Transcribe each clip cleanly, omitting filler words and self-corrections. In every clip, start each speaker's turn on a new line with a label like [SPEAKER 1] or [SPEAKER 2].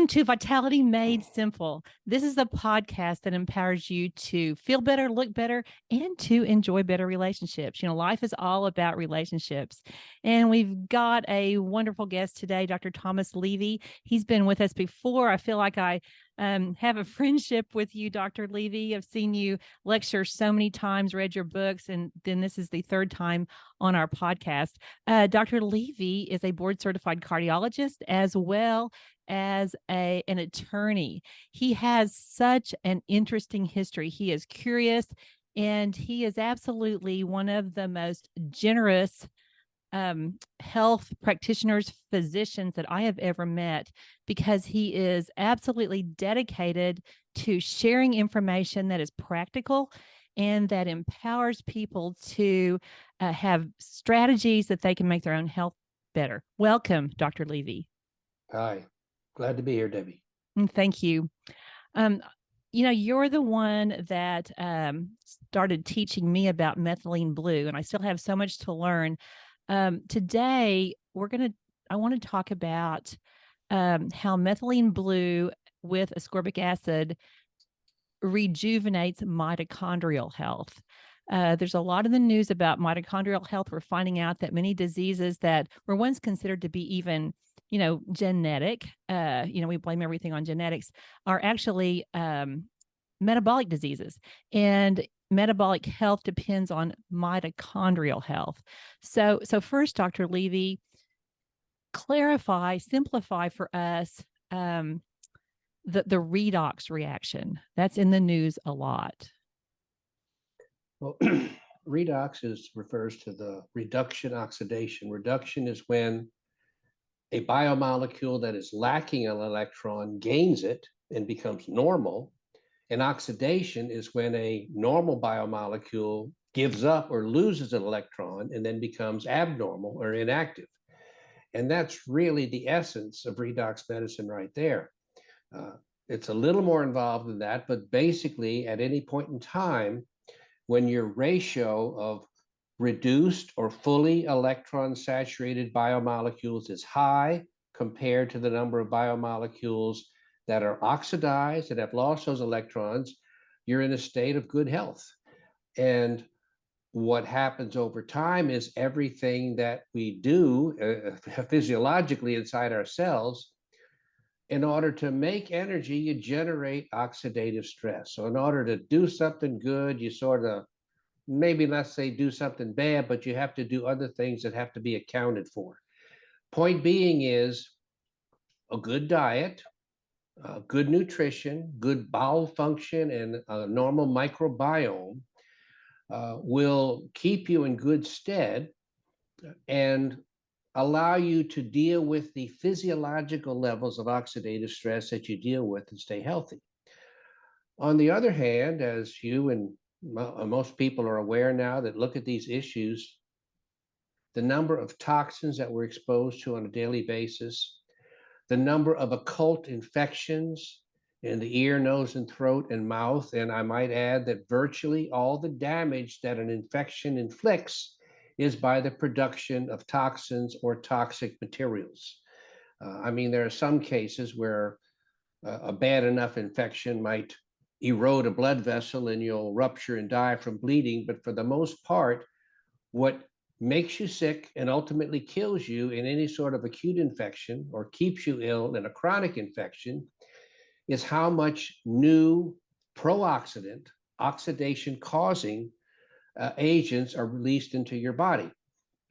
[SPEAKER 1] Welcome to Vitality Made Simple. This is a podcast that empowers you to feel better, look better, and to enjoy better relationships. You know, life is all about relationships. And we've got a wonderful guest today, Dr. Thomas Levy. He's been with us before. I feel like I have a friendship with you, Dr. Levy. I've seen you lecture so many times, read your books, and then this is the third time on our podcast. Dr. Levy is a board certified cardiologist as well as an attorney. He has such an interesting history. He is curious, and he is absolutely one of the most generous health practitioners, physicians that I have ever met, because he is absolutely dedicated to sharing information that is practical and that empowers people to have strategies that they can make their own health better. Welcome, Dr. Levy.
[SPEAKER 2] Hi, glad to be here, Debbie.
[SPEAKER 1] Thank you. You're the one that started teaching me about methylene blue, and I still have so much to learn. Today, I want to talk about how methylene blue with ascorbic acid rejuvenates mitochondrial health. There's a lot in the news about mitochondrial health. We're finding out that many diseases that were once considered to be even, genetic, we blame everything on genetics, are actually metabolic diseases. And metabolic health depends on mitochondrial health. So first, Dr. Levy, simplify for us the redox reaction. That's in the news a lot.
[SPEAKER 2] Well, redox refers to the reduction oxidation. Reduction is when a biomolecule that is lacking an electron gains it and becomes normal. And oxidation is when a normal biomolecule gives up or loses an electron and then becomes abnormal or inactive. And that's really the essence of redox medicine right there. It's a little more involved than that, but basically at any point in time, when your ratio of reduced or fully electron saturated biomolecules is high compared to the number of biomolecules that are oxidized and have lost those electrons, you're in a state of good health. And what happens over time is everything that we do physiologically inside our cells, in order to make energy, you generate oxidative stress. So in order to do something good, you sort of, maybe let's say do something bad, but you have to do other things that have to be accounted for. Point being is a good diet, good nutrition, good bowel function, and a normal microbiome will keep you in good stead and allow you to deal with the physiological levels of oxidative stress that you deal with and stay healthy. On the other hand, as you and most people are aware now that look at these issues, the number of toxins that we're exposed to on a daily basis, the number of occult infections in the ear, nose, and throat and mouth, and I might add that virtually all the damage that an infection inflicts is by the production of toxins or toxic materials. There are some cases where a bad enough infection might erode a blood vessel and you'll rupture and die from bleeding, but for the most part, what makes you sick and ultimately kills you in any sort of acute infection or keeps you ill in a chronic infection is how much new pro-oxidant, oxidation-causing agents are released into your body.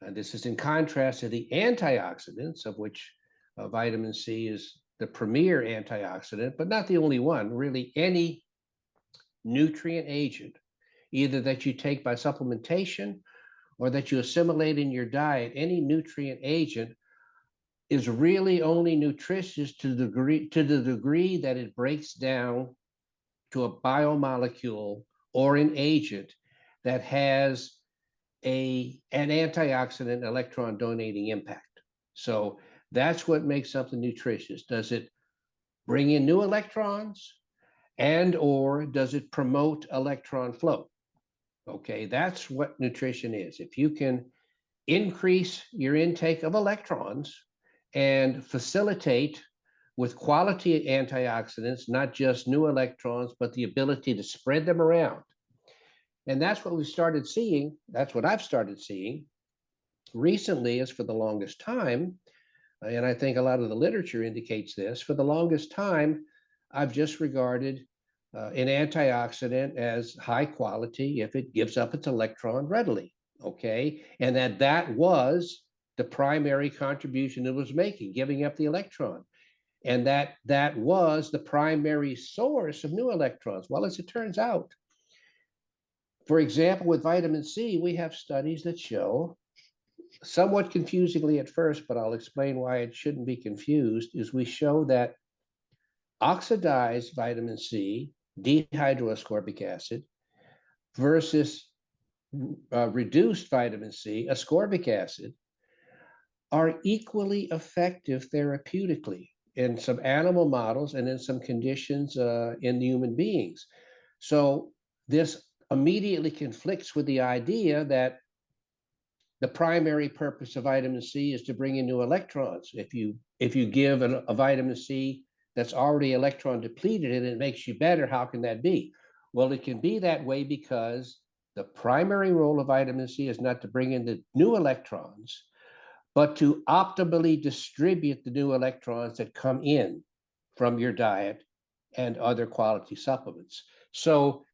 [SPEAKER 2] And this is in contrast to the antioxidants, of which vitamin C is the premier antioxidant, but not the only one. Really, any nutrient agent, either that you take by supplementation or that you assimilate in your diet, any nutrient agent is really only nutritious to the degree that it breaks down to a biomolecule or an agent that has an antioxidant electron donating impact. So that's what makes something nutritious. Does it bring in new electrons and or does it promote electron flow? Okay, that's what nutrition is. If you can increase your intake of electrons and facilitate with quality antioxidants, not just new electrons, but the ability to spread them around. And that's what we started seeing. That's what I've started seeing recently, is for the longest time, and I think a lot of the literature indicates this, for the longest time, I've just regarded an antioxidant as high quality if it gives up its electron readily, okay? And that was the primary contribution it was making, giving up the electron. And that was the primary source of new electrons. Well, as it turns out, for example, with vitamin C, we have studies that show, somewhat confusingly at first, but I'll explain why it shouldn't be confused, is we show that oxidized vitamin C, dehydroascorbic acid, versus reduced vitamin C, ascorbic acid, are equally effective therapeutically in some animal models and in some conditions in human beings. So this immediately conflicts with the idea that the primary purpose of vitamin C is to bring in new electrons. If you give a vitamin C that's already electron depleted and it makes you better, how can that be? Well, it can be that way because the primary role of vitamin C is not to bring in the new electrons, but to optimally distribute the new electrons that come in from your diet and other quality supplements. So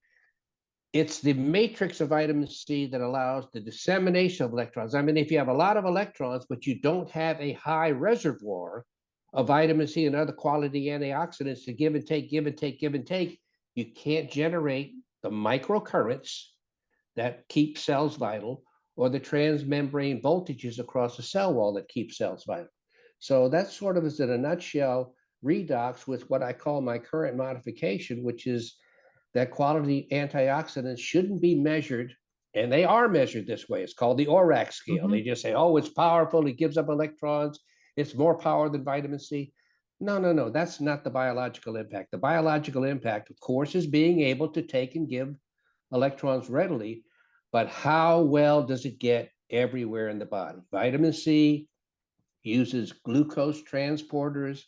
[SPEAKER 2] it's the matrix of vitamin C that allows the dissemination of electrons. I mean, if you have a lot of electrons, but you don't have a high reservoir of vitamin C and other quality antioxidants to give and take, give and take, give and take, you can't generate the microcurrents that keep cells vital, or the transmembrane voltages across the cell wall that keep cells vital. So that sort of is, in a nutshell, redox with what I call my current modification, which is that quality antioxidants shouldn't be measured, and they are measured this way. It's called the ORAC scale. They just say, oh, it's powerful, it gives up electrons, it's more power than vitamin C. No, that's not the biological impact. The biological impact, of course, is being able to take and give electrons readily, but how well does it get everywhere in the body? Vitamin C uses glucose transporters,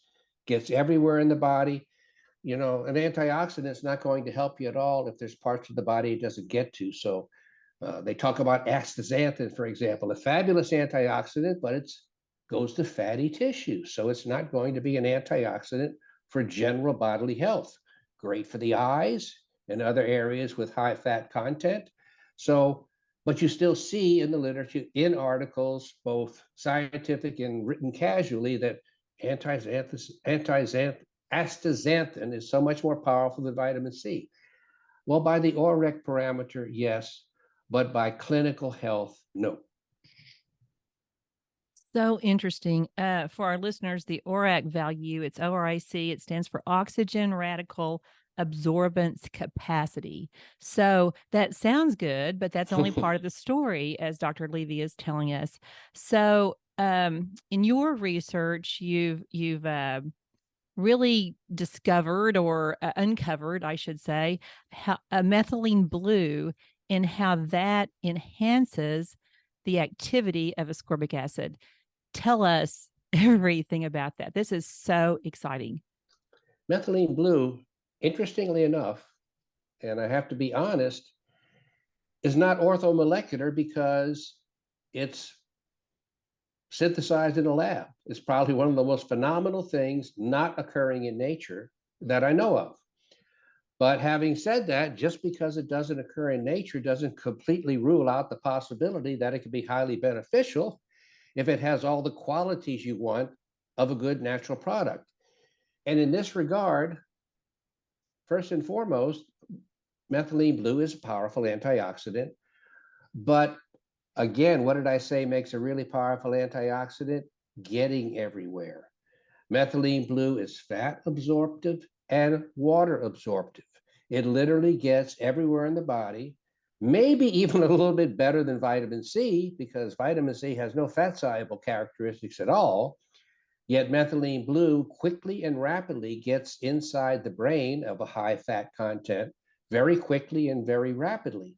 [SPEAKER 2] gets everywhere in the body. You know, an antioxidant is not going to help you at all if there's parts of the body it doesn't get to. So they talk about astaxanthin, for example, a fabulous antioxidant, but it goes to fatty tissue. So it's not going to be an antioxidant for general bodily health. Great for the eyes and other areas with high fat content. So, but you still see in the literature, in articles, both scientific and written casually, that astaxanthin is so much more powerful than vitamin C. Well, by the ORAC parameter, yes, but by clinical health, no.
[SPEAKER 1] So interesting. For our listeners, the ORAC value, it's ORAC, it stands for oxygen radical absorbance capacity. So that sounds good, but that's only part of the story, as Dr. Levy is telling us. So in your research, you've really discovered, or uncovered, I should say, how a methylene blue, and how that enhances the activity of ascorbic acid. Tell us everything about that. This is so exciting.
[SPEAKER 2] Methylene blue, interestingly enough, and I have to be honest, is not orthomolecular because it's synthesized in a lab. It's probably one of the most phenomenal things not occurring in nature that I know of. But having said that, just because it doesn't occur in nature doesn't completely rule out the possibility that it could be highly beneficial if it has all the qualities you want of a good natural product. And in this regard, first and foremost, methylene blue is a powerful antioxidant. But again, what did I say makes a really powerful antioxidant? Getting everywhere. Methylene blue is fat absorptive and water absorptive. It literally gets everywhere in the body, maybe even a little bit better than vitamin C, because vitamin C has no fat soluble characteristics at all. Yet methylene blue quickly and rapidly gets inside the brain of a high fat content very quickly and very rapidly.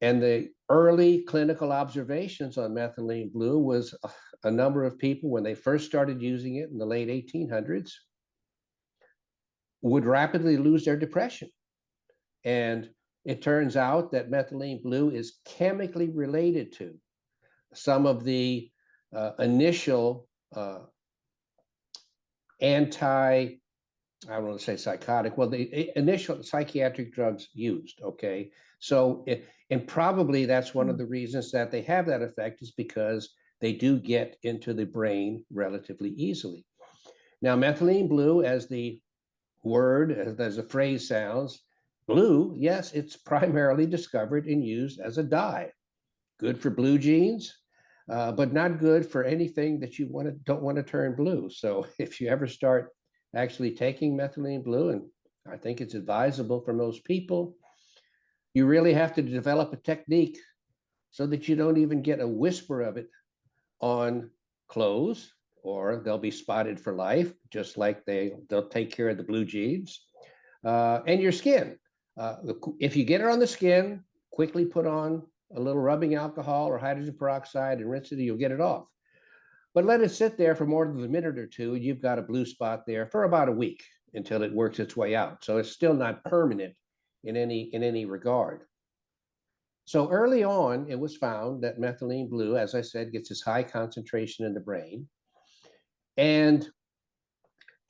[SPEAKER 2] And the early clinical observations on methylene blue was a number of people when they first started using it in the late 1800s. would rapidly lose their depression. And it turns out that methylene blue is chemically related to some of the initial I don't want to say psychotic, well, the initial psychiatric drugs used, okay? So, and probably that's one of the reasons that they have that effect, is because they do get into the brain relatively easily. Now, methylene blue, as the word, as the phrase sounds, blue, yes, it's primarily discovered and used as a dye. Good for blue jeans, but not good for anything that you don't want to turn blue. So if you ever start actually taking methylene blue, and I think it's advisable for most people, you really have to develop a technique so that you don't even get a whisper of it on clothes, or they'll be spotted for life, just like they'll take care of the blue jeans. And your skin. If you get it on the skin, quickly put on a little rubbing alcohol or hydrogen peroxide and rinse it, and you'll get it off. But let it sit there for more than a minute or two, and you've got a blue spot there for about a week until it works its way out. So it's still not permanent in any regard. So early on, it was found that methylene blue, as I said, gets this high concentration in the brain and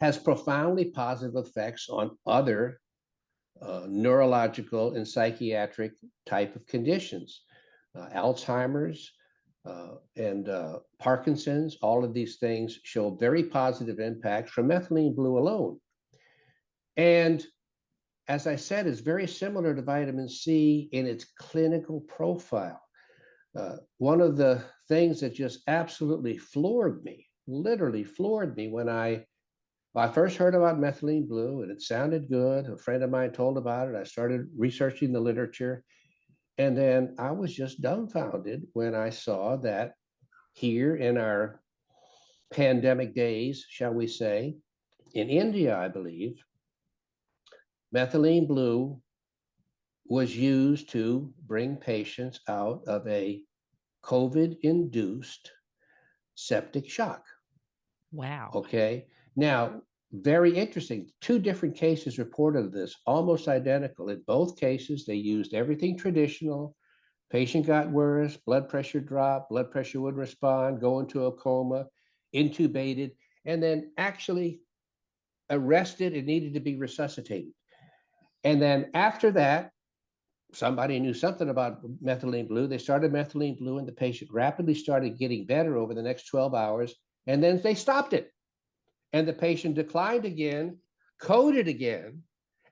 [SPEAKER 2] has profoundly positive effects on other neurological and psychiatric type of conditions, Alzheimer's and Parkinson's. All of these things show very positive impacts from methylene blue alone. And as I said, it's very similar to vitamin C in its clinical profile. One of the things that just absolutely floored me, literally floored me, when I first heard about methylene blue, and it sounded good. A friend of mine told about it. I started researching the literature, and then I was just dumbfounded when I saw that here in our pandemic days, shall we say, in India, I believe, methylene blue was used to bring patients out of a COVID-induced septic shock.
[SPEAKER 1] Wow.
[SPEAKER 2] Okay. Now, very interesting. 2 different cases reported of this, almost identical. In both cases, they used everything traditional. Patient got worse, blood pressure dropped, blood pressure would respond, go into a coma, intubated, and then actually arrested and needed to be resuscitated. And then after that, somebody knew something about methylene blue. They started methylene blue, and the patient rapidly started getting better over the next 12 hours. And then they stopped it. And the patient declined again, coded again.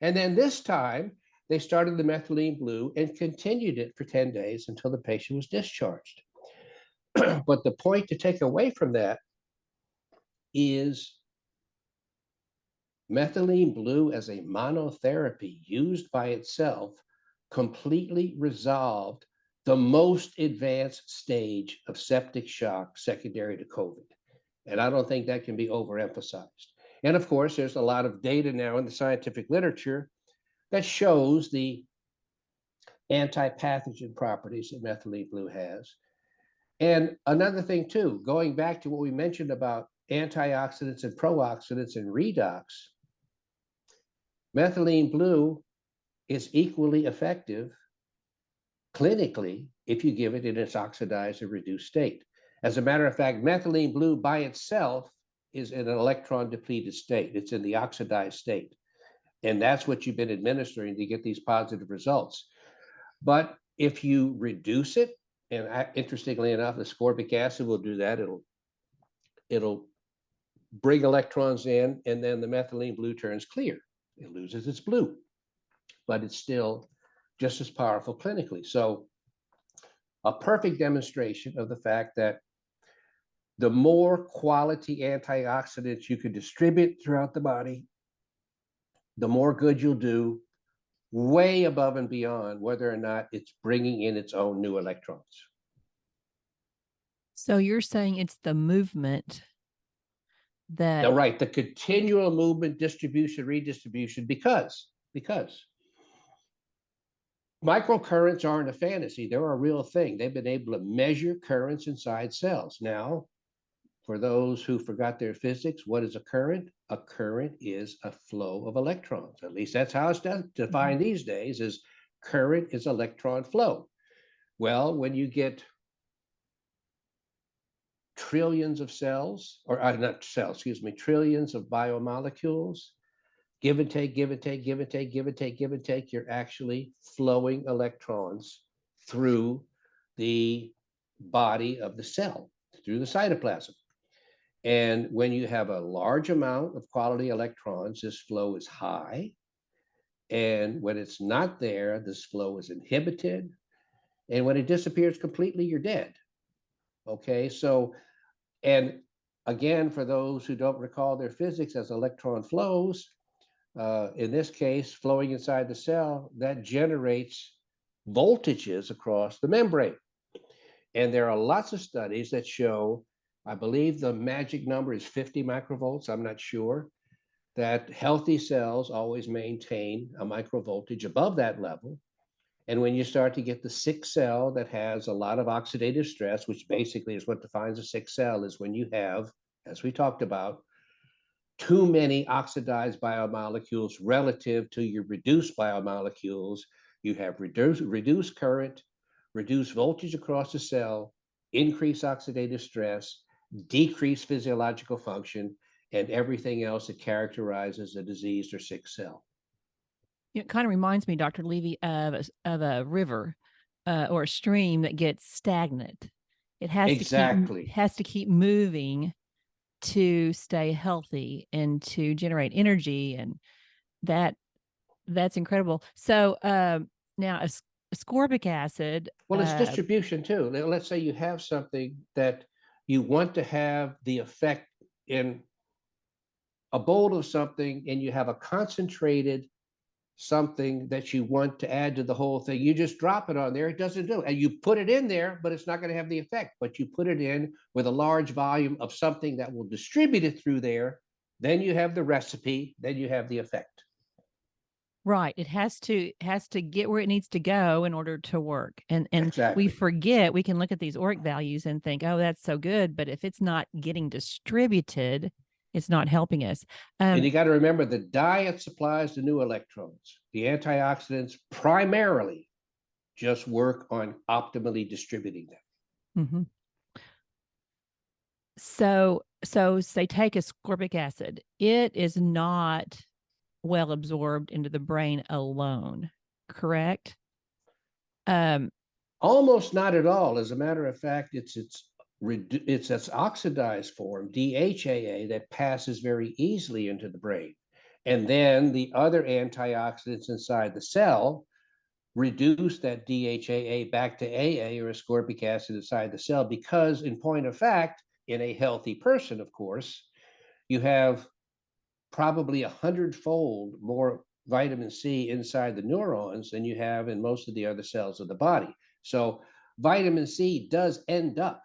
[SPEAKER 2] And then this time, they started the methylene blue and continued it for 10 days until the patient was discharged. But the point to take away from that is methylene blue as a monotherapy used by itself completely resolved the most advanced stage of septic shock secondary to COVID. And I don't think that can be overemphasized. And of course, there's a lot of data now in the scientific literature that shows the anti-pathogen properties that methylene blue has. And another thing too, going back to what we mentioned about antioxidants and pro-oxidants and redox, methylene blue is equally effective clinically if you give it in its oxidized or reduced state. As a matter of fact, methylene blue by itself is in an electron depleted state. It's in the oxidized state. And that's what you've been administering to get these positive results. But if you reduce it, and interestingly enough, the ascorbic acid will do that. It'll bring electrons in, and then the methylene blue turns clear. It loses its blue, but it's still just as powerful clinically. So a perfect demonstration of the fact that the more quality antioxidants you can distribute throughout the body, the more good you'll do, way above and beyond whether or not it's bringing in its own new electrons.
[SPEAKER 1] So you're saying it's the movement that...
[SPEAKER 2] Now, right, the continual movement, distribution, redistribution, because microcurrents aren't a fantasy. They're a real thing. They've been able to measure currents inside cells. Now, for those who forgot their physics, what is a current? A current is a flow of electrons. At least that's how it's defined these days, is current is electron flow. Well, when you get trillions of cells, or not cells, excuse me, trillions of biomolecules, give and take, give and take, give and take, give and take, give and take, you're actually flowing electrons through the body of the cell, through the cytoplasm. And when you have a large amount of quality electrons, this flow is high. And when it's not there, this flow is inhibited. And when it disappears completely, you're dead. Okay, so, and again, for those who don't recall their physics, as electron flows, in this case, flowing inside the cell, that generates voltages across the membrane. And there are lots of studies that show, I believe the magic number is 50 microvolts, I'm not sure, that healthy cells always maintain a microvoltage above that level. And when you start to get the sick cell that has a lot of oxidative stress, which basically is what defines a sick cell, is when you have, as we talked about, too many oxidized biomolecules relative to your reduced biomolecules, you have reduced current, reduced voltage across the cell, increased oxidative stress, decreased physiological function, and everything else that characterizes a diseased or sick cell.
[SPEAKER 1] It kind of reminds me, Dr. Levy, of a river or a stream that gets stagnant. It has to keep moving to stay healthy and to generate energy, and that's incredible. So now ascorbic acid.
[SPEAKER 2] Well, it's distribution too. Let's say you have something that you want to have the effect in a bowl of something, and you have a concentrated something that you want to add to the whole thing. You just drop it on there, it doesn't do it. And you put it in there, but it's not going to have the effect. But you put it in with a large volume of something that will distribute it through there. Then you have the recipe, then you have the effect.
[SPEAKER 1] Right. It has to get where it needs to go in order to work. And
[SPEAKER 2] exactly.
[SPEAKER 1] We forget, we can look at these ORIC values and think, oh, that's so good. But if it's not getting distributed, it's not helping us.
[SPEAKER 2] And you got to remember, the diet supplies the new electrons. The antioxidants primarily just work on optimally distributing them.
[SPEAKER 1] Mm-hmm. So say take ascorbic acid. It is not well absorbed into the brain alone, correct?
[SPEAKER 2] Almost not at all. As a matter of fact, it's its oxidized form, DHAA, that passes very easily into the brain. And then the other antioxidants inside the cell reduce that DHAA back to AA, or ascorbic acid, inside the cell, because in point of fact, in a healthy person, of course, you have probably 100-fold more vitamin C inside the neurons than you have in most of the other cells of the body. So vitamin C does end up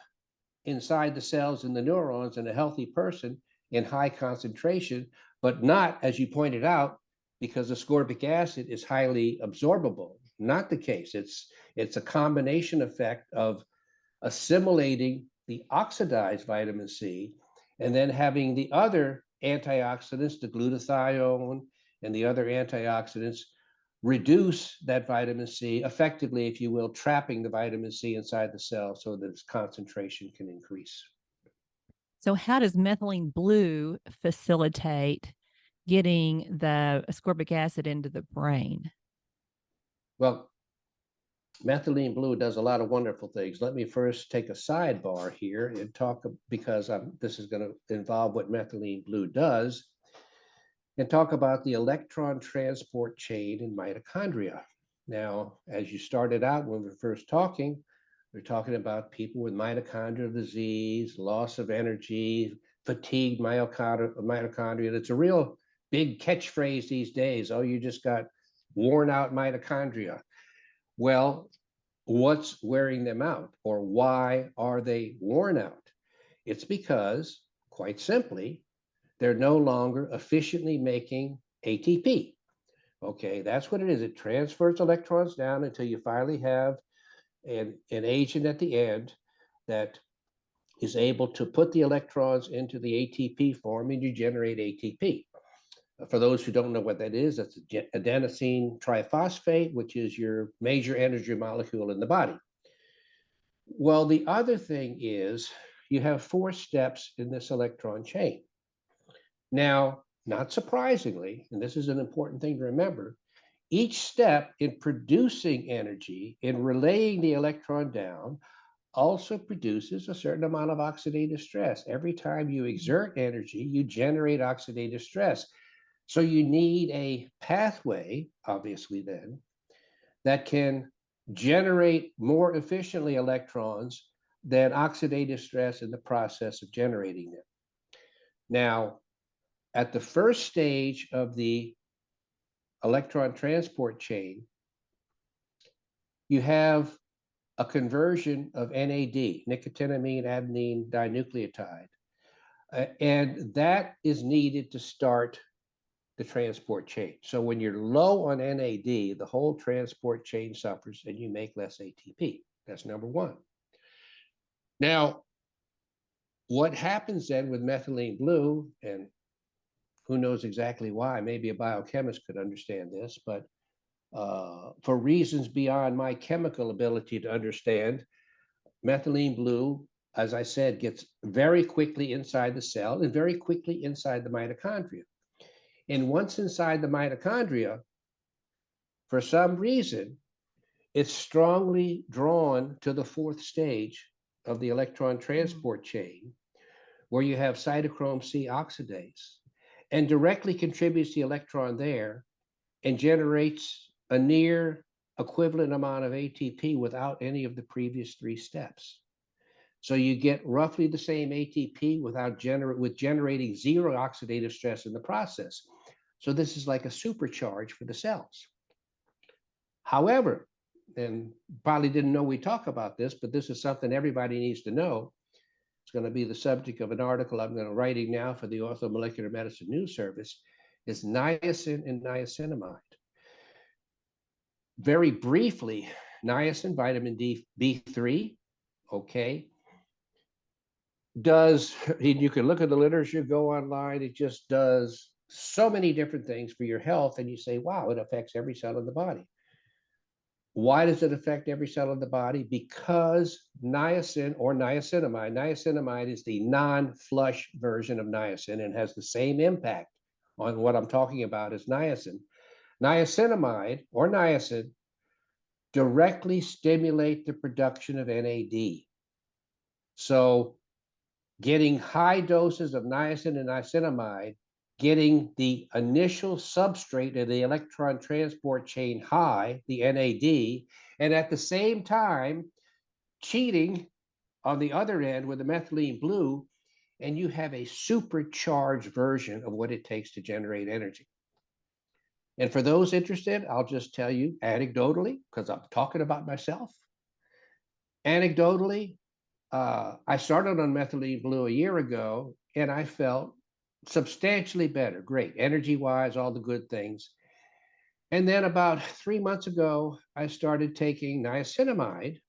[SPEAKER 2] inside the cells in the neurons in a healthy person in high concentration, but not, as you pointed out, because ascorbic acid is highly absorbable. Not the case. It's a combination effect of assimilating the oxidized vitamin C and then having the other antioxidants, the glutathione and the other antioxidants, reduce that vitamin C effectively, if you will, trapping the vitamin C inside the cell so that its concentration can increase.
[SPEAKER 1] So how does methylene blue facilitate getting the ascorbic acid into the brain?
[SPEAKER 2] Well, methylene blue does a lot of wonderful things. Let me first take a sidebar here and talk, because this is going to involve what methylene blue does, and talk about the electron transport chain in mitochondria. Now, as you started out when we were first talking, we're talking about people with mitochondrial disease, loss of energy, fatigued mitochondria. It's a real big catchphrase these days. Oh, you just got worn out mitochondria. Well, what's wearing them out, or why are they worn out? It's because, quite simply, they're no longer efficiently making ATP. Okay, that's what it is. It transfers electrons down until you finally have an agent at the end that is able to put the electrons into the ATP form, and you generate ATP. For those who don't know what that is, that's adenosine triphosphate, which is your major energy molecule in the body. Well, the other thing is you have 4 steps in this electron chain. Now, not surprisingly, and this is an important thing to remember, each step in producing energy, in relaying the electron down, also produces a certain amount of oxidative stress. Every time you exert energy, you generate oxidative stress. So you need a pathway, obviously, then, that can generate more efficiently electrons than oxidative stress in the process of generating them. Now, at the first stage of the electron transport chain, you have a conversion of NAD, nicotinamide adenine dinucleotide, and that is needed to start the transport chain. So when you're low on NAD, the whole transport chain suffers and you make less ATP. That's number one. Now, what happens then with methylene blue, and who knows exactly why, maybe a biochemist could understand this, but for reasons beyond my chemical ability to understand, methylene blue, as I said, gets very quickly inside the cell and very quickly inside the mitochondria. And once inside the mitochondria, for some reason, it's strongly drawn to the 4th stage of the electron transport chain, where you have cytochrome C oxidase, and directly contributes the electron there and generates a near equivalent amount of ATP without any of the previous 3 steps. So you get roughly the same ATP with generating 0 oxidative stress in the process. So this is like a supercharge for the cells. However, and probably didn't know we talk about this, but this is something everybody needs to know. It's going to be the subject of an article I'm going to writing now for the Orthomolecular Medicine News Service, is niacin and niacinamide. Very briefly, niacin, vitamin B3, okay, does, you can look at the literature, go online, it just does so many different things for your health, and you say, wow, it affects every cell in the body. Why does it affect every cell in the body? Because niacin or niacinamide is the non-flush version of niacin and has the same impact on what I'm talking about as niacin. Niacinamide or niacin directly stimulate the production of NAD. So getting high doses of niacin and niacinamide, getting the initial substrate of the electron transport chain high, the NAD, and at the same time, cheating on the other end with the methylene blue, and you have a supercharged version of what it takes to generate energy. And for those interested, I'll just tell you anecdotally, because I'm talking about myself. Anecdotally, I started on methylene blue a year ago, and I felt substantially better. Great, energy-wise, all the good things. And then about 3 months ago, I started taking niacinamide,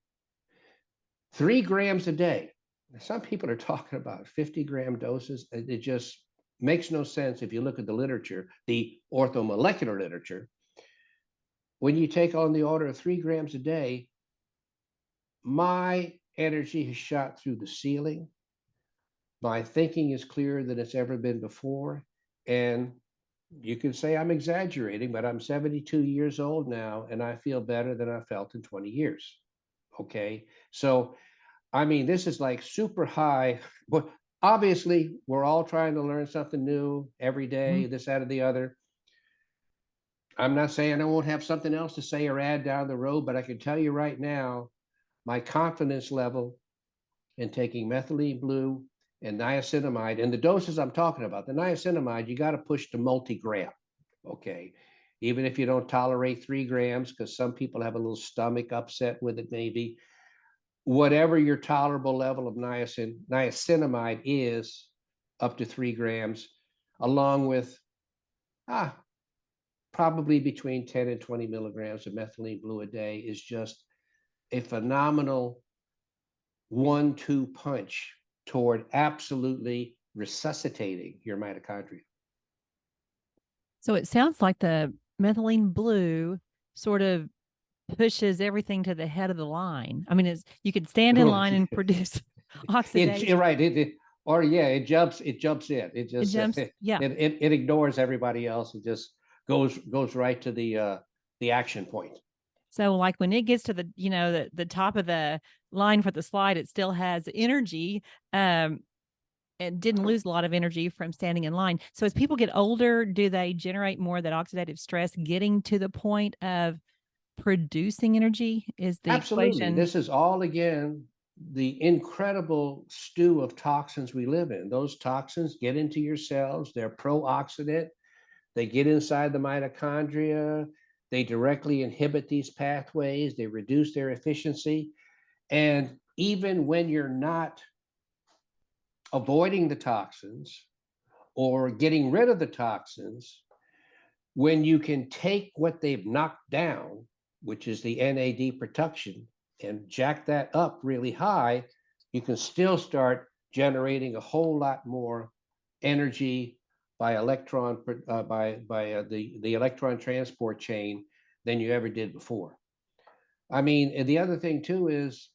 [SPEAKER 2] 3 grams a day. Some people are talking about 50-gram doses. It just makes no sense if you look at the literature, the orthomolecular literature. When you take on the order of 3 grams a day, my energy has shot through the ceiling. My thinking is clearer than it's ever been before. And you can say I'm exaggerating, but I'm 72 years old now, and I feel better than I felt in 20 years. Okay. So, I mean, this is like super high, but obviously we're all trying to learn something new every day, this, that, or the other. I'm not saying I won't have something else to say or add down the road, but I can tell you right now, my confidence level in taking methylene blue and niacinamide, and the doses I'm talking about, the niacinamide, you got to push to multi-gram, okay? Even if you don't tolerate 3 grams, because some people have a little stomach upset with it maybe. Whatever your tolerable level of niacinamide is, up to 3 grams, along with probably between 10 and 20 milligrams of methylene blue a day, is just a phenomenal 1-2 punch toward absolutely resuscitating your mitochondria.
[SPEAKER 1] So it sounds like the methylene blue sort of pushes everything to the head of the line. I mean, you could stand in line and produce oxidation.
[SPEAKER 2] Right. Or yeah, it jumps in. It just
[SPEAKER 1] jumps. Yeah.
[SPEAKER 2] it ignores everybody else and just goes right to the action point.
[SPEAKER 1] So like when it gets to the top of the line for the slide, it still has energy. And didn't lose a lot of energy from standing in line. So as people get older, do they generate more of that oxidative stress getting to the point of producing energy? Is the
[SPEAKER 2] Absolutely.
[SPEAKER 1] equation.
[SPEAKER 2] This is all, again, the incredible stew of toxins we live in. Those toxins get into your cells. They're pro-oxidant. They get inside the mitochondria. They directly inhibit these pathways. They reduce their efficiency. And even when you're not avoiding the toxins or getting rid of the toxins, when you can take what they've knocked down, which is the NAD production, and jack that up really high, you can still start generating a whole lot more energy by electron the electron transport chain than you ever did before. I mean, and the other thing too is,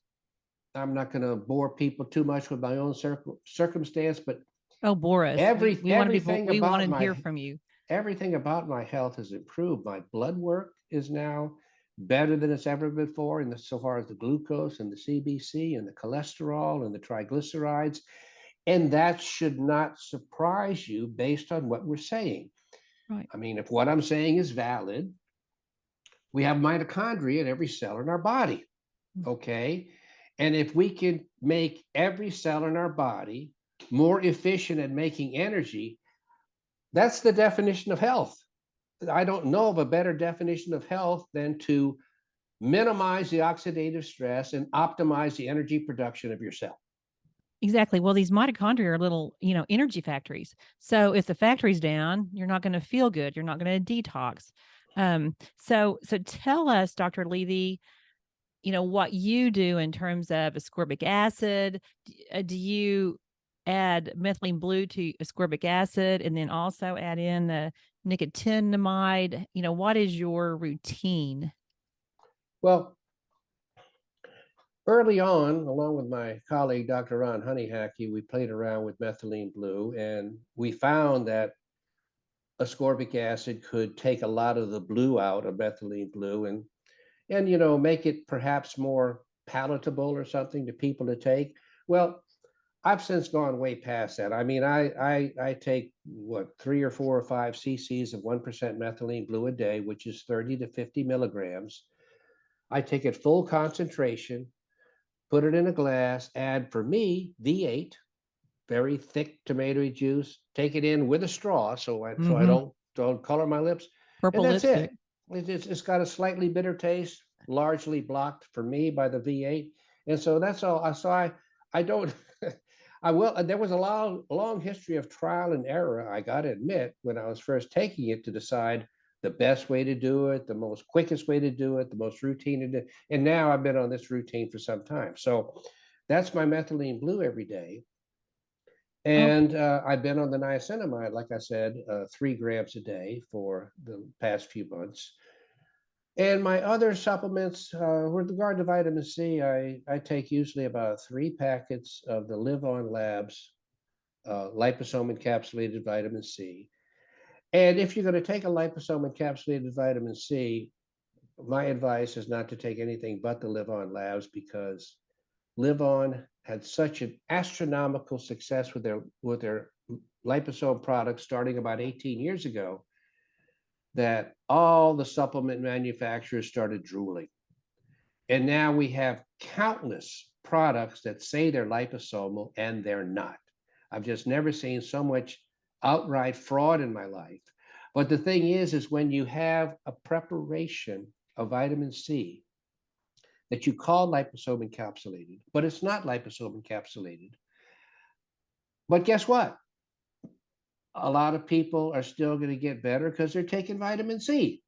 [SPEAKER 2] I'm not going to bore people too much with my own circumstance, but
[SPEAKER 1] Oh, bore us. We want to hear from you.
[SPEAKER 2] Everything about my health has improved. My blood work is now better than it's ever been before, and so far as the glucose and the CBC and the cholesterol and the triglycerides. And that should not surprise you based on what we're saying.
[SPEAKER 1] Right.
[SPEAKER 2] I mean, if what I'm saying is valid, we have mitochondria in every cell in our body. Okay. And if we can make every cell in our body more efficient at making energy, that's the definition of health. I don't know of a better definition of health than to minimize the oxidative stress and optimize the energy production of your cell.
[SPEAKER 1] Exactly. Well, these mitochondria are little, energy factories. So if the factory's down, you're not going to feel good. You're not going to detox. So tell us, Dr. Levy, what you do in terms of ascorbic acid. Do you add methylene blue to ascorbic acid and then also add in the nicotinamide? What is your routine?
[SPEAKER 2] Well, early on, along with my colleague, Dr. Ron Honeyhackey, we played around with methylene blue, and we found that ascorbic acid could take a lot of the blue out of methylene blue and make it perhaps more palatable or something to people to take. Well, I've since gone way past that. I mean, I take 3 or 4 or 5 cc's of 1% methylene blue a day, which is 30 to 50 milligrams. I take it full concentration, put it in a glass, add, for me, V8, very thick tomato juice, take it in with a straw so I don't color my lips.
[SPEAKER 1] Purple
[SPEAKER 2] and that's
[SPEAKER 1] lipstick.
[SPEAKER 2] It's got a slightly bitter taste, largely blocked for me by the V8. And so that's all. So I don't, I will, there was a long history of trial and error, I got to admit, when I was first taking it, to decide the best way to do it, the most quickest way to do it, the most routine to do. And now I've been on this routine for some time. So that's my methylene blue every day. And I've been on the niacinamide, like I said, 3 grams a day for the past few months. And my other supplements, with regard to vitamin C, I take usually about 3 packets of the Live On Labs liposome encapsulated vitamin C. And if you're going to take a liposome encapsulated vitamin C, my advice is not to take anything but the Live On Labs, because Live On had such an astronomical success with their liposome products starting about 18 years ago that all the supplement manufacturers started drooling. And now we have countless products that say they're liposomal and they're not. I've just never seen so much outright fraud in my life. But the thing is when you have a preparation of vitamin C that you call liposome encapsulated, but it's not liposome encapsulated. But guess what? A lot of people are still going to get better because they're taking vitamin C.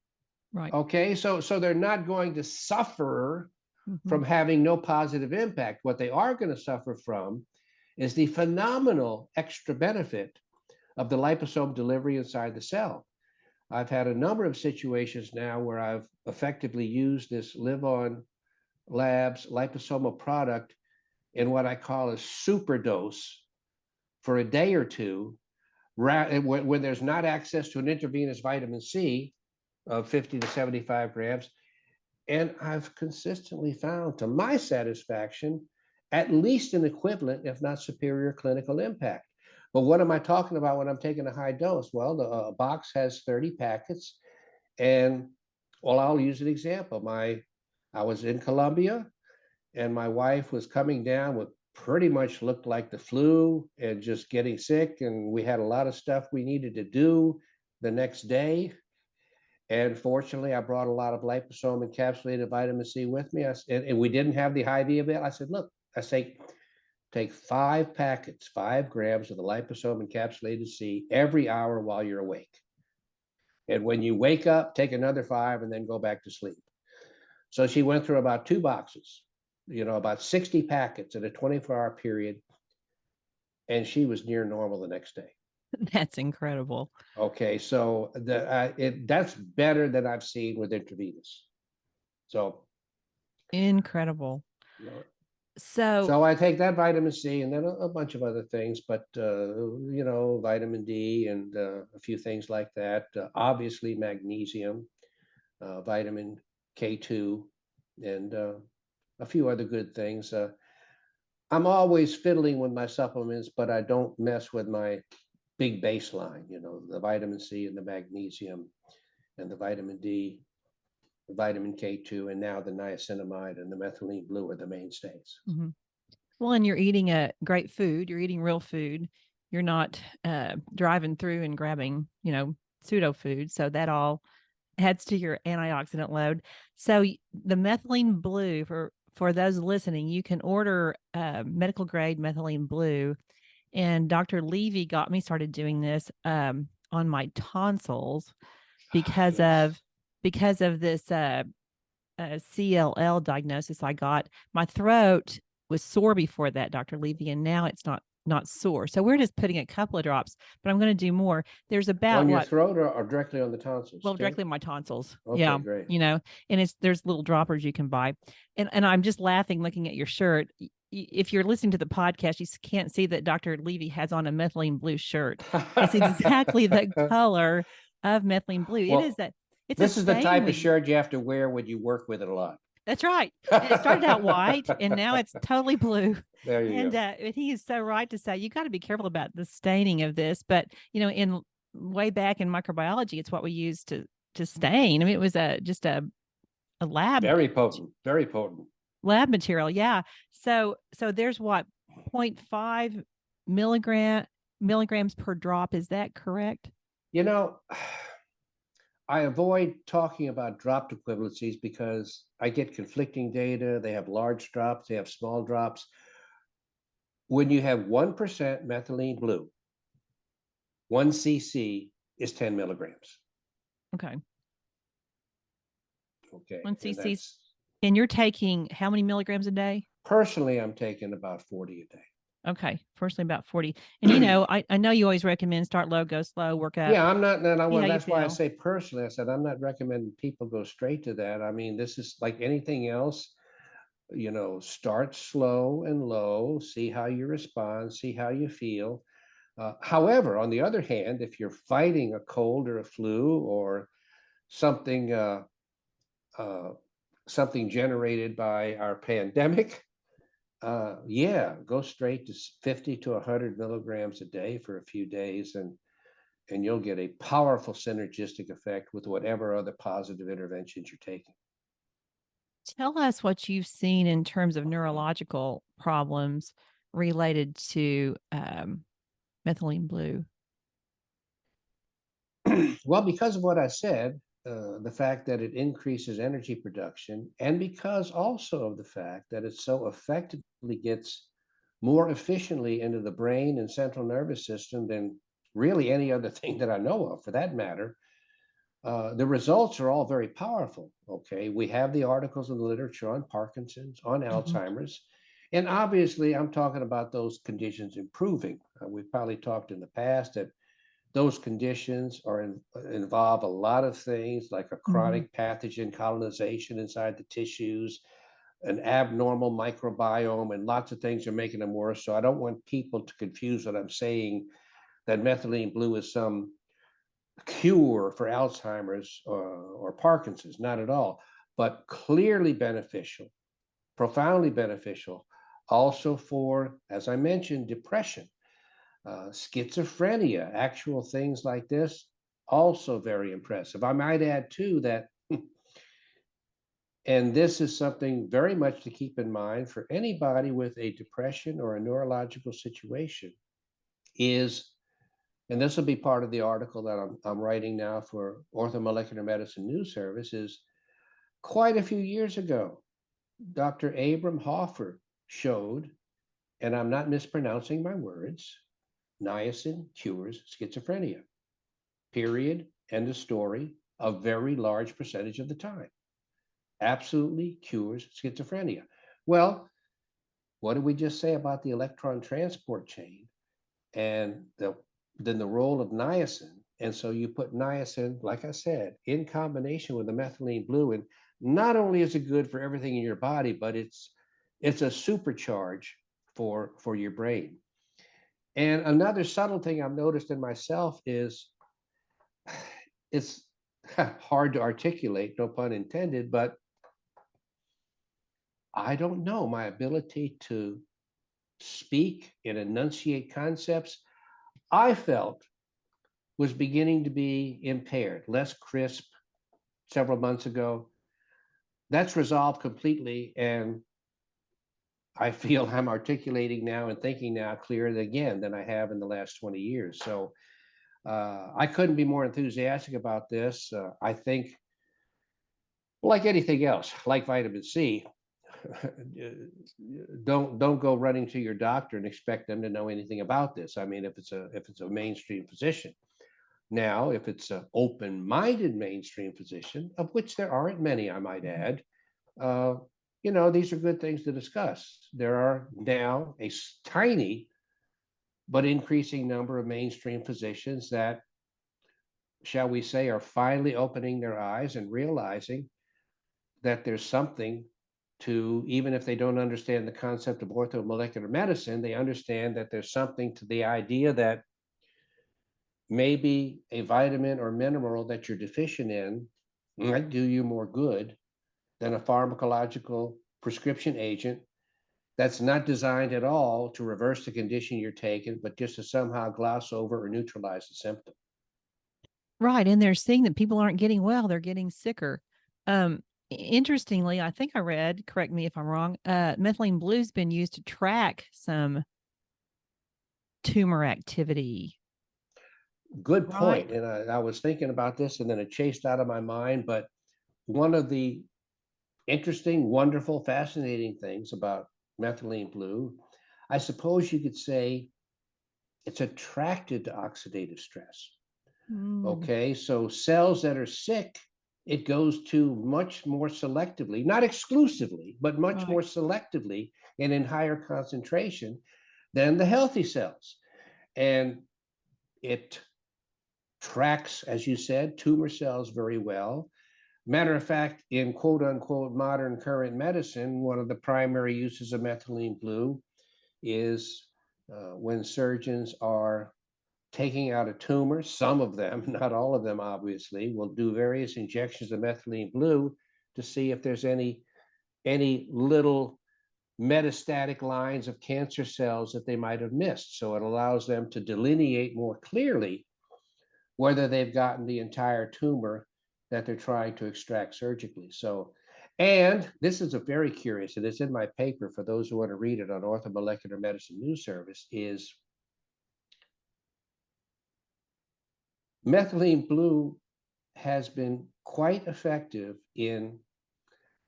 [SPEAKER 1] Right.
[SPEAKER 2] Okay, so they're not going to suffer from having no positive impact. What they are going to suffer from is the phenomenal extra benefit of the liposome delivery inside the cell. I've had a number of situations now where I've effectively used this Live On Labs liposomal product in what I call a super dose for a day or two, when there's not access to an intravenous vitamin C of 50 to 75 grams. And I've consistently found, to my satisfaction, at least an equivalent, if not superior, clinical impact. But what am I talking about when I'm taking a high dose? Well, the box has 30 packets. And well, I'll use an example. I was in Colombia, and my wife was coming down with pretty much looked like the flu and just getting sick. And we had a lot of stuff we needed to do the next day. And fortunately, I brought a lot of liposome encapsulated vitamin C with me. And we didn't have the IV available. I said, look, I say, take 5 packets, 5 grams of the liposome encapsulated C every hour while you're awake. And when you wake up, take another 5 and then go back to sleep. So she went through about 2 boxes, about 60 packets in a 24-hour period. And she was near normal the next day.
[SPEAKER 1] That's incredible.
[SPEAKER 2] Okay, so that's better than I've seen with intravenous. So
[SPEAKER 1] incredible. So
[SPEAKER 2] I take that vitamin C and then a bunch of other things, but vitamin D and a few things like that. Obviously magnesium, vitamin K2, and a few other good things. I'm always fiddling with my supplements, but I don't mess with my big baseline, the vitamin C and the magnesium and the vitamin D, the vitamin K2, and now the niacinamide and the methylene blue are the mainstays.
[SPEAKER 1] Mm-hmm. Well, and you're eating a great food. You're eating real food. You're not driving through and grabbing, pseudo food. So that all adds to your antioxidant load. So the methylene blue, for those listening, you can order medical grade methylene blue. And Dr. Levy got me started doing this on my tonsils because of this CLL diagnosis I got. My throat was sore before that, Dr. Levy, and now it's not sore. So we're just putting a couple of drops, but I'm going to do more. There's about
[SPEAKER 2] on your throat or directly on the tonsils?
[SPEAKER 1] Well, directly on my tonsils.
[SPEAKER 2] Okay,
[SPEAKER 1] yeah,
[SPEAKER 2] great.
[SPEAKER 1] And there's little droppers you can buy, and I'm just laughing looking at your shirt. If you're listening to the podcast, you can't see that Dr. Levy has on a methylene blue shirt. It's exactly the color of methylene blue.
[SPEAKER 2] Well,
[SPEAKER 1] it is that.
[SPEAKER 2] This is the type of shirt you have to wear when you work with it a lot.
[SPEAKER 1] That's right. And it started out white, and now it's totally blue.
[SPEAKER 2] There you go.
[SPEAKER 1] And he is so right to say you got to be careful about the staining of this. But in way back in microbiology, it's what we use to stain. I mean, it was just a lab.
[SPEAKER 2] Very potent
[SPEAKER 1] lab material. Yeah. So there's what 0.5 milligrams per drop. Is that correct?
[SPEAKER 2] I avoid talking about dropped equivalencies because I get conflicting data. They have large drops, they have small drops. When you have 1% methylene blue, 1 cc is 10 milligrams.
[SPEAKER 1] Okay. 1 cc. And you're taking how many milligrams a day?
[SPEAKER 2] Personally, I'm taking about 40 a day.
[SPEAKER 1] Okay, personally about 40. And I know you always recommend start low, go slow, work up.
[SPEAKER 2] Yeah, I'm not. That's why I say personally. I said I'm not recommending people go straight to that. I mean, this is like anything else. Start slow and low. See how you respond. See how you feel. However, on the other hand, if you're fighting a cold or a flu or something generated by our pandemic, go straight to 50 to 100 milligrams a day for a few days, and you'll get a powerful synergistic effect with whatever other positive interventions you're taking.
[SPEAKER 1] Tell us what you've seen in terms of neurological problems related to methylene blue.
[SPEAKER 2] Well, because of what I said, the fact that it increases energy production, and because also of the fact that it so effectively gets more efficiently into the brain and central nervous system than really any other thing that I know of, for that matter, the results are all very powerful. Okay, we have the articles in the literature on Parkinson's, on Alzheimer's. And obviously, I'm talking about those conditions improving. We've probably talked in the past that those conditions involve a lot of things like a
[SPEAKER 1] Mhm.
[SPEAKER 2] chronic pathogen colonization inside the tissues, an abnormal microbiome, and lots of things are making them worse. So I don't want people to confuse what I'm saying that methylene blue is some cure for Alzheimer's or Parkinson's, not at all, but clearly beneficial, profoundly beneficial, also for, as I mentioned, depression, schizophrenia, actual things like this, also very impressive. I might add too that, and this is something very much to keep in mind for anybody with a depression or a neurological situation, is, and this will be part of the article that I'm writing now for Orthomolecular Medicine News Service, is quite a few years ago, Dr. Abram Hoffer showed, and I'm not mispronouncing my words, niacin cures schizophrenia. Period. End of story. A very large percentage of the time. Absolutely cures schizophrenia. Well, what did we just say about the electron transport chain and then the role of niacin? And so you put niacin, like I said, in combination with the methylene blue, and not only is it good for everything in your body, but it's a supercharge for your brain. And another subtle thing I've noticed in myself is it's hard to articulate, no pun intended, but I don't know, my ability to speak and enunciate concepts, I felt was beginning to be impaired, less crisp several months ago. That's resolved completely. And I feel I'm articulating now and thinking now clearer again than I have in the last 20 years. So I couldn't be more enthusiastic about this. I think, like anything else, like vitamin C, don't go running to your doctor and expect them to know anything about this. I mean, if it's a mainstream physician. Now, if it's an open-minded mainstream physician, of which there aren't many, I might add, uh, these are good things to discuss. There are now a tiny but increasing number of mainstream physicians that, shall we say, are finally opening their eyes and realizing that there's something to, even if they don't understand the concept of orthomolecular medicine, they understand that there's something to the idea that maybe a vitamin or mineral that you're deficient in might do you more good than a pharmacological prescription agent that's not designed at all to reverse the condition you're taking, but just to somehow gloss over or neutralize the symptom.
[SPEAKER 1] Right. And they're seeing that people aren't getting well, they're getting sicker. Interestingly, I think I read, correct me if I'm wrong, methylene blue's been used to track some tumor activity.
[SPEAKER 2] Good
[SPEAKER 1] Right.
[SPEAKER 2] point. And I was thinking about this and then it chased out of my mind. But one of the interesting, wonderful, fascinating things about methylene blue, I suppose you could say it's attracted to oxidative stress.
[SPEAKER 1] Mm,
[SPEAKER 2] Okay, so cells that are sick, it goes to much more selectively, not exclusively, but much
[SPEAKER 1] right.
[SPEAKER 2] more selectively and in higher concentration than the healthy cells. And it tracks, as you said, tumor cells very well. Matter of fact, in quote unquote modern current medicine, one of the primary uses of methylene blue is when surgeons are taking out a tumor. Some of them, not all of them, obviously, will do various injections of methylene blue to see if there's any little metastatic lines of cancer cells that they might have missed. So it allows them to delineate more clearly whether they've gotten the entire tumor that they're trying to extract surgically. So, and this is a very curious, and it's in my paper for those who want to read it on Orthomolecular Medicine News Service, is methylene blue has been quite effective in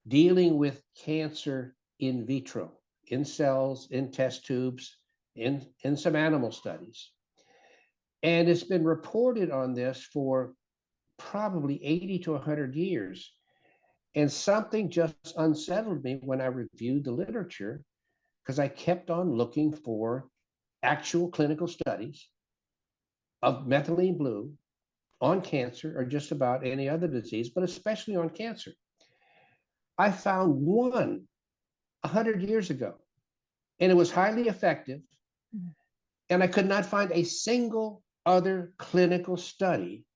[SPEAKER 2] dealing with cancer in vitro, in cells, in test tubes, in some animal studies. And it's been reported on this for probably 80 to 100 years. And something just unsettled me when I reviewed the literature, because I kept on looking for actual clinical studies of methylene blue on cancer or just about any other disease, but especially on cancer. I found one 100 years ago, and it was highly effective. And I could not find a single other clinical study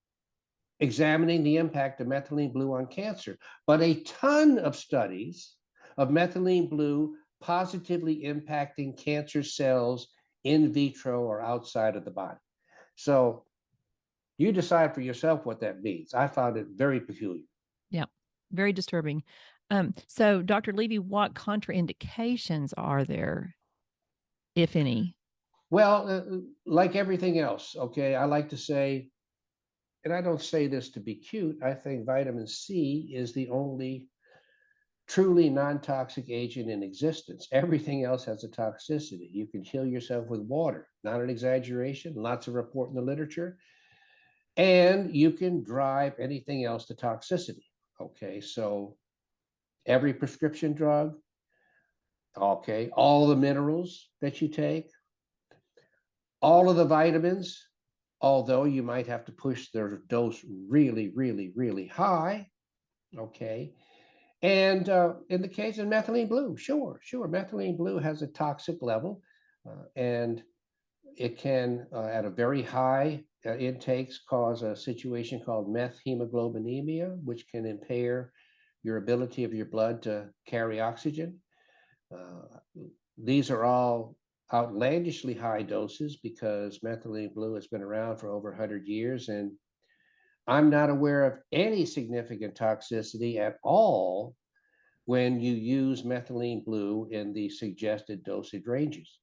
[SPEAKER 2] examining the impact of methylene blue on cancer, but a ton of studies of methylene blue positively impacting cancer cells in vitro or outside of the body. So you decide for yourself what that means. I found it very peculiar.
[SPEAKER 1] Yeah, very disturbing. So, Dr. Levy, what contraindications are there, if any?
[SPEAKER 2] Well, like everything else, okay, I like to say, and I don't say this to be cute, I think vitamin C is the only truly non-toxic agent in existence. Everything else has a toxicity. You can kill yourself with water, not an exaggeration, lots of report in the literature. And you can drive anything else to toxicity. Okay, so every prescription drug, okay, all the minerals that you take, all of the vitamins, although you might have to push their dose really, really, really high, okay. And in the case of methylene blue, sure, methylene blue has a toxic level, and it can, at a very high intakes, cause a situation called methemoglobinemia, which can impair your ability of your blood to carry oxygen. These are all outlandishly high doses because methylene blue has been around for over 100 years, and I'm not aware of any significant toxicity at all when you use methylene blue in the suggested dosage ranges.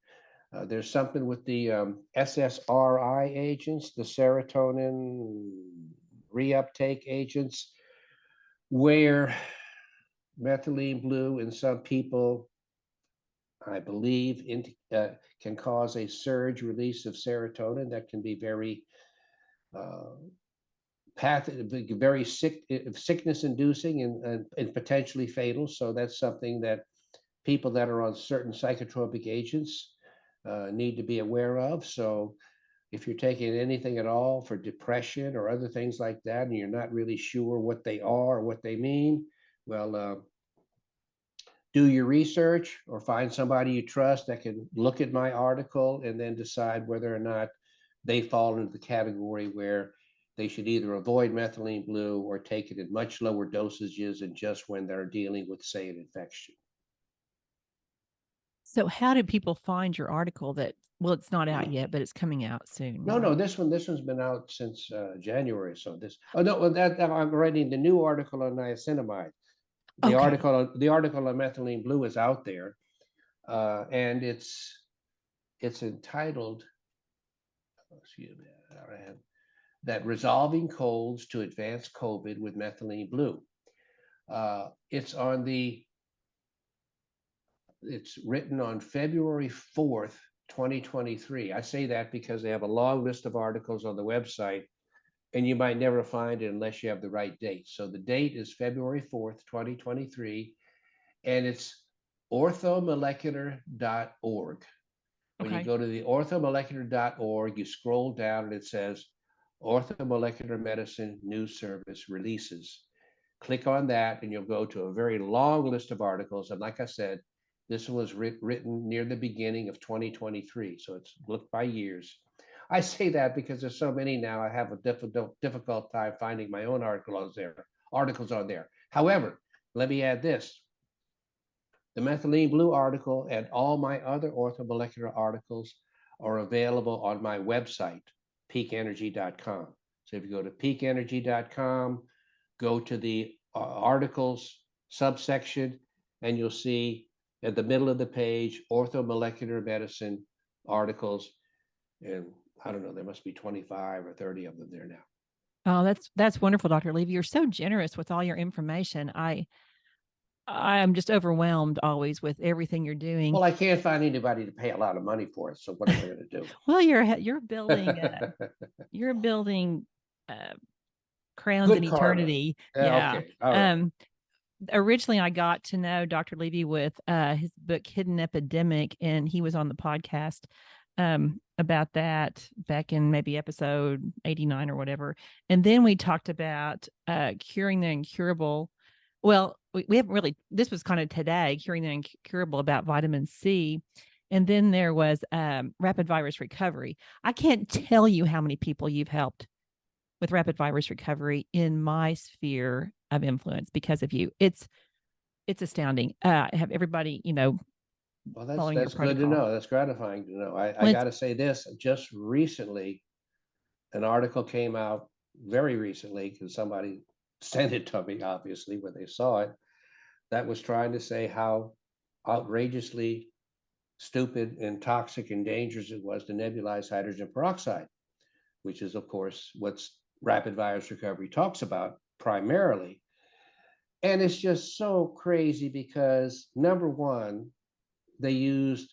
[SPEAKER 2] There's something with the SSRI agents, the serotonin reuptake agents, where methylene blue in some people, I believe, can cause a surge release of serotonin that can be very very sickness inducing and potentially fatal. So that's something that people that are on certain psychotropic agents need to be aware of. So if you're taking anything at all for depression or other things like that, and you're not really sure what they are or what they mean, well, do your research or find somebody you trust that can look at my article and then decide whether or not they fall into the category where they should either avoid methylene blue or take it in much lower dosages and just when they're dealing with, say, an infection.
[SPEAKER 1] So, how did people find your article that, well, it's not out yet, but it's coming out soon?
[SPEAKER 2] No,
[SPEAKER 1] right?
[SPEAKER 2] this one's been out since January. So oh no, that I'm writing the new article on niacinamide. The
[SPEAKER 1] Okay.
[SPEAKER 2] article on methylene blue is out there, and it's entitled, excuse me, that resolving colds to advance COVID with methylene blue. It's written on February 4th, 2023. I say that because they have a long list of articles on the website, and you might never find it unless you have the right date. So the date is February 4th, 2023, and it's orthomolecular.org. When you go to the orthomolecular.org, you scroll down and it says Orthomolecular Medicine News Service Releases. Click on that and you'll go to a very long list of articles. And like I said, this one was written near the beginning of 2023, so it's looked by years. I say that because there's so many now, I have a difficult time finding my own articles on there. However, let me add this. The methylene blue article and all my other orthomolecular articles are available on my website, peakenergy.com. So if you go to peakenergy.com, go to the articles subsection, and you'll see at the middle of the page, orthomolecular medicine articles. And I don't know, there must be 25 or 30 of them there now.
[SPEAKER 1] Oh, that's wonderful, Dr. Levy. You're so generous with all your information. I am just overwhelmed always with everything you're doing.
[SPEAKER 2] Well, I can't find anybody to pay a lot of money for it. So what am I going to do?
[SPEAKER 1] Well, you're building crowns in eternity.
[SPEAKER 2] Yeah. Okay. All right.
[SPEAKER 1] originally I got to know Dr. Levy with his book Hidden Epidemic, and he was on the podcast about that back in maybe episode 89 or whatever. And then we talked about curing the incurable. Well, we haven't really, this was kind of today, curing the incurable, about vitamin C. And then there was rapid virus recovery. I can't tell you how many people you've helped with rapid virus recovery in my sphere of influence because of you. It's astounding. I have everybody,
[SPEAKER 2] Well,
[SPEAKER 1] following your
[SPEAKER 2] that's good to
[SPEAKER 1] protocol.
[SPEAKER 2] know. That's gratifying to know. I
[SPEAKER 1] Well,
[SPEAKER 2] got to say this, just recently, an article came out very recently because somebody sent it to me, obviously, when they saw it, that was trying to say how outrageously stupid and toxic and dangerous it was to nebulize hydrogen peroxide, which is, of course, what rapid virus recovery talks about primarily. And it's just so crazy because, number one, they used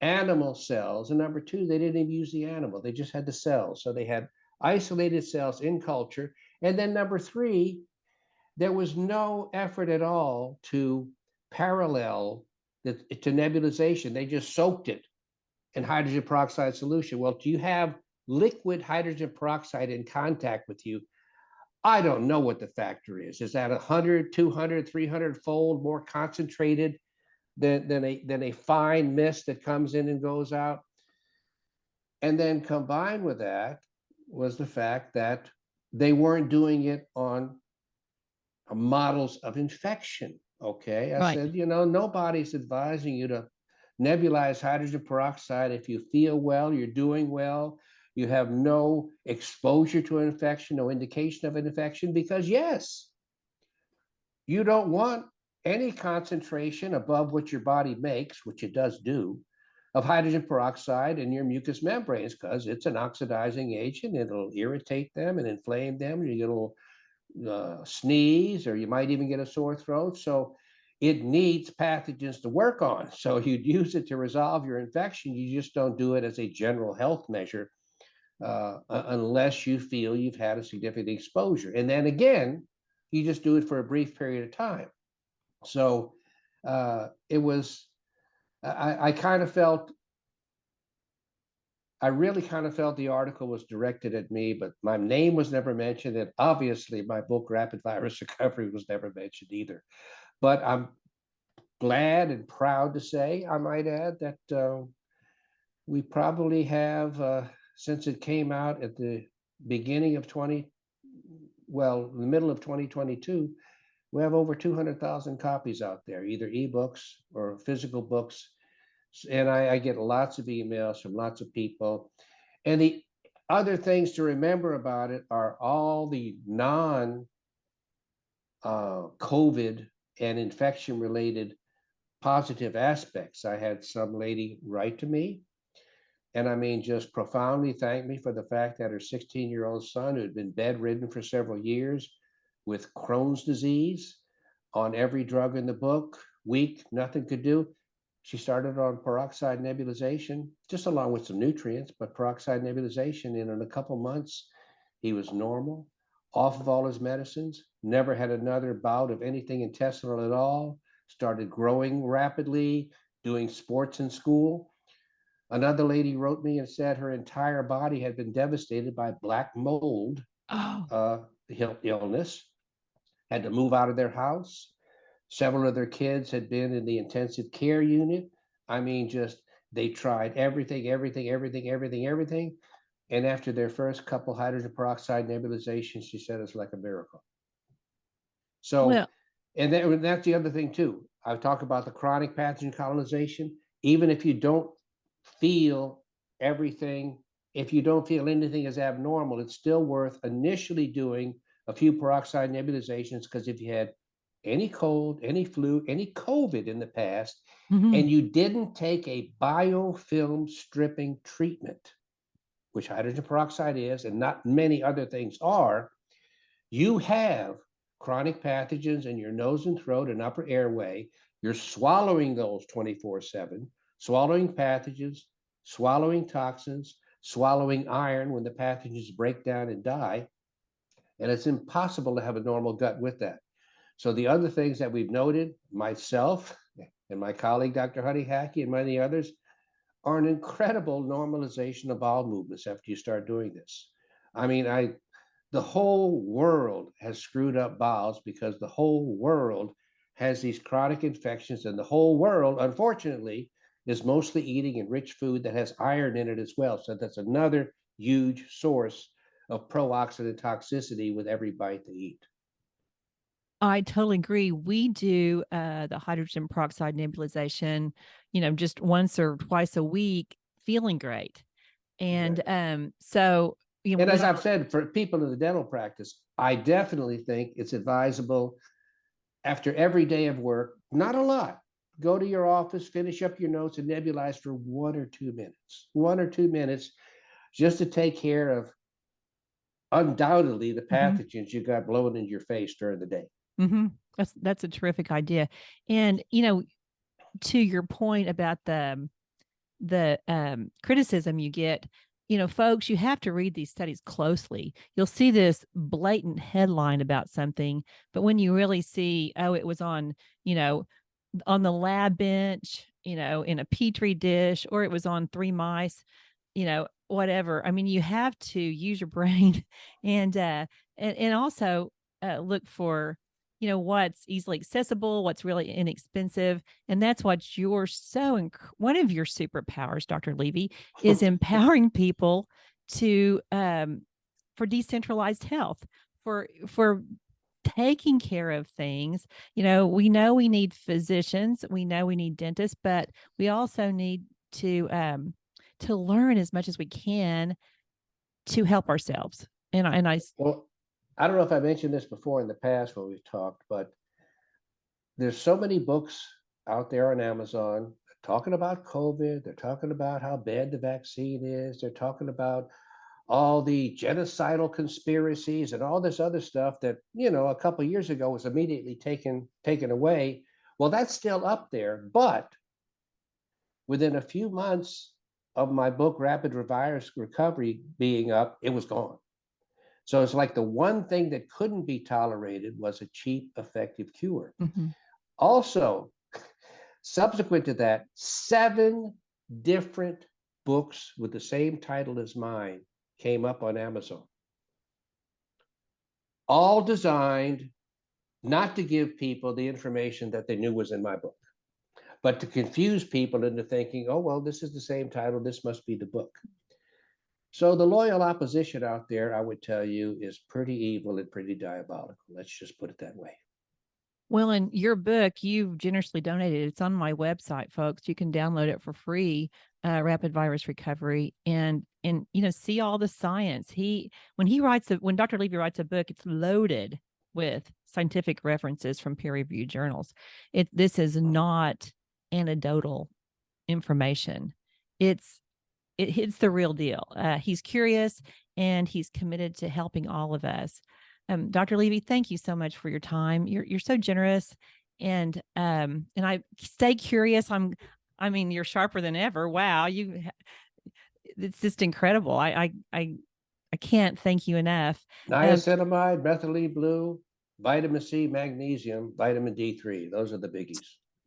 [SPEAKER 2] animal cells, and number two, they didn't even use the animal, they just had the cells. So they had isolated cells in culture. And then number three, there was no effort at all to parallel to nebulization. They just soaked it in hydrogen peroxide solution. Well, do you have liquid hydrogen peroxide in contact with you? I don't know what the factor is. Is that 100, 200, 300 fold more concentrated than a fine mist that comes in and goes out? And then combined with that was the fact that they weren't doing it on models of infection. Okay, I
[SPEAKER 1] right.
[SPEAKER 2] said, nobody's advising you to nebulize hydrogen peroxide if you feel well, you're doing well, you have no exposure to an infection, no indication of an infection, because yes, you don't want any concentration above what your body makes, which it does do, of hydrogen peroxide in your mucous membranes, because it's an oxidizing agent. It'll irritate them and inflame them. You get a little sneeze, or you might even get a sore throat. So it needs pathogens to work on. So you'd use it to resolve your infection. You just don't do it as a general health measure unless you feel you've had a significant exposure. And then again, you just do it for a brief period of time. So it was, I kind of felt, I really kind of felt the article was directed at me, but my name was never mentioned. And obviously my book, Rapid Virus Recovery, was never mentioned either. But I'm glad and proud to say, I might add, that we probably have, since it came out at the beginning of the middle of 2022, we have over 200,000 copies out there, either ebooks or physical books. And I get lots of emails from lots of people. And the other things to remember about it are all the non-COVID and infection related positive aspects. I had some lady write to me, and I mean, just profoundly thank me for the fact that her 16-year-old son, who had been bedridden for several years with Crohn's disease, on every drug in the book, weak, nothing could do. She started on peroxide nebulization, just along with some nutrients, but peroxide nebulization. And in a couple months, he was normal, off of all his medicines, never had another bout of anything intestinal at all, started growing rapidly, doing sports in school. Another lady wrote me and said her entire body had been devastated by black mold illness, had to move out of their house. Several of their kids had been in the intensive care unit. I mean, just they tried everything. And after their first couple hydrogen peroxide nebulizations, she said it's like a miracle. So,
[SPEAKER 1] Well,
[SPEAKER 2] and that's the other thing too. I've talked about the chronic pathogen colonization. Even if you don't feel everything, if you don't feel anything is abnormal, it's still worth initially doing a few peroxide nebulizations, because if you had any cold, any flu, any COVID in the past, and you didn't take a biofilm stripping treatment, which hydrogen peroxide is, and not many other things are, you have chronic pathogens in your nose and throat and upper airway. You're swallowing those 24/7, swallowing pathogens, swallowing toxins, swallowing iron when the pathogens break down and die. And it's impossible to have a normal gut with that. So the other things that we've noted, myself and my colleague, Dr. Huddy Hackey, and many others, are an incredible normalization of bowel movements after you start doing this. I mean, the whole world has screwed up bowels because the whole world has these chronic infections, and the whole world, unfortunately, is mostly eating enriched food that has iron in it as well. So that's another huge source of pro-oxidant toxicity with every bite they eat.
[SPEAKER 1] I totally agree. We do the hydrogen peroxide nebulization, just once or twice a week, feeling great. And so,
[SPEAKER 2] and as I've said, for people in the dental practice, I definitely think it's advisable after every day of work, not a lot, go to your office, finish up your notes, and nebulize for 1 or 2 minutes. 1 or 2 minutes, just to take care of undoubtedly the pathogens you got blowing into your face during the day.
[SPEAKER 1] That's a terrific idea. And to your point about the criticism you get, folks, you have to read these studies closely. You'll see this blatant headline about something, but when you really see, oh, it was on the lab bench, in a petri dish, or it was on 3 mice, whatever. I mean, you have to use your brain and also look for what's easily accessible, what's really inexpensive. And that's what one of your superpowers, Dr. Levy, is empowering people to for decentralized health, for taking care of things. We know we need physicians, we know we need dentists, but we also need to learn as much as we can to help ourselves.
[SPEAKER 2] Well, I don't know if I mentioned this before in the past when we've talked, but there's so many books out there on Amazon talking about COVID. They're talking about how bad the vaccine is. They're talking about all the genocidal conspiracies and all this other stuff that, a couple of years ago was immediately taken away. Well, that's still up there, but within a few months of my book, Rapid Virus Recovery, being up, it was gone. So it's like the one thing that couldn't be tolerated was a cheap, effective cure. Also, subsequent to that, 7 different books with the same title as mine came up on Amazon, all designed not to give people the information that they knew was in my book, but to confuse people into thinking, oh, well, this is the same title, this must be the book. So the loyal opposition out there, I would tell you, is pretty evil and pretty diabolical. Let's just put it that way.
[SPEAKER 1] Well, in your book, you've generously donated. It's on my website, folks. You can download it for free, Rapid Virus Recovery, and see all the science. When Dr. Levy writes a book, it's loaded with scientific references from peer-reviewed journals. This is not anecdotal information. It's the real deal. He's curious and he's committed to helping all of us. Dr. Levy, thank you so much for your time. You're so generous, and I stay curious. You're sharper than ever. Wow, it's just incredible. I can't thank you enough.
[SPEAKER 2] Niacinamide, methylene blue, vitamin C, magnesium, vitamin D3. Those are the biggies.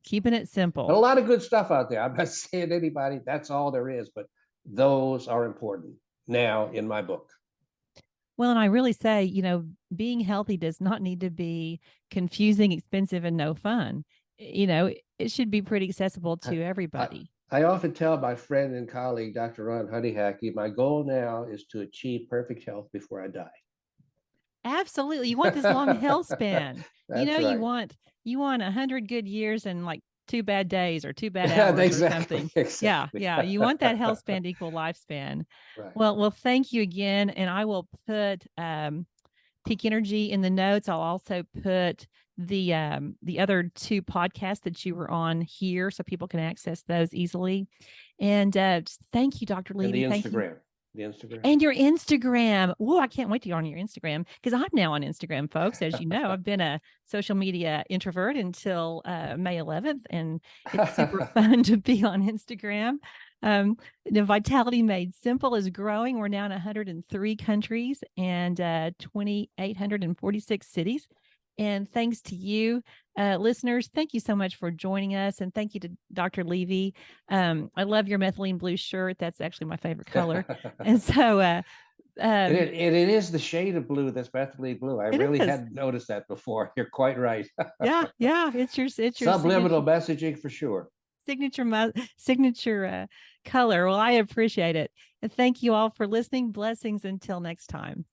[SPEAKER 1] Keeping it simple.
[SPEAKER 2] And a lot of good stuff out there. I'm not saying anybody that's all there is, but those are important now in my book.
[SPEAKER 1] Well, and I really say, being healthy does not need to be confusing, expensive, and no fun. It should be pretty accessible to everybody.
[SPEAKER 2] I often tell my friend and colleague, Dr. Ron Huddy Hackey, my goal now is to achieve perfect health before I die.
[SPEAKER 1] Absolutely. You want this long health span.
[SPEAKER 2] Right.
[SPEAKER 1] you want 100 good years and like 2 bad days or 2 bad hours or something.
[SPEAKER 2] Exactly.
[SPEAKER 1] Yeah. You want that health span to equal lifespan.
[SPEAKER 2] Right.
[SPEAKER 1] Well, thank you again. And I will put Peak Energy in the notes. I'll also put the other 2 podcasts that you were on here so people can access those easily. And thank you, Dr. Levy.
[SPEAKER 2] And
[SPEAKER 1] the Instagram.
[SPEAKER 2] And
[SPEAKER 1] your Instagram. Whoa, I can't wait to get on your Instagram, because I'm now on Instagram, folks. As you know, I've been a social media introvert until May 11th, and it's super fun to be on Instagram. The Vitality Made Simple is growing. We're now in 103 countries and 2,846 cities. And thanks to you, listeners. Thank you so much for joining us. And thank you to Dr. Levy. I love your methylene blue shirt. That's actually my favorite color. And so
[SPEAKER 2] it is the shade of blue that's methylene blue. I really hadn't noticed that before. You're quite right.
[SPEAKER 1] Yeah. It's your
[SPEAKER 2] subliminal messaging for sure.
[SPEAKER 1] Signature color. Well, I appreciate it. And thank you all for listening. Blessings until next time.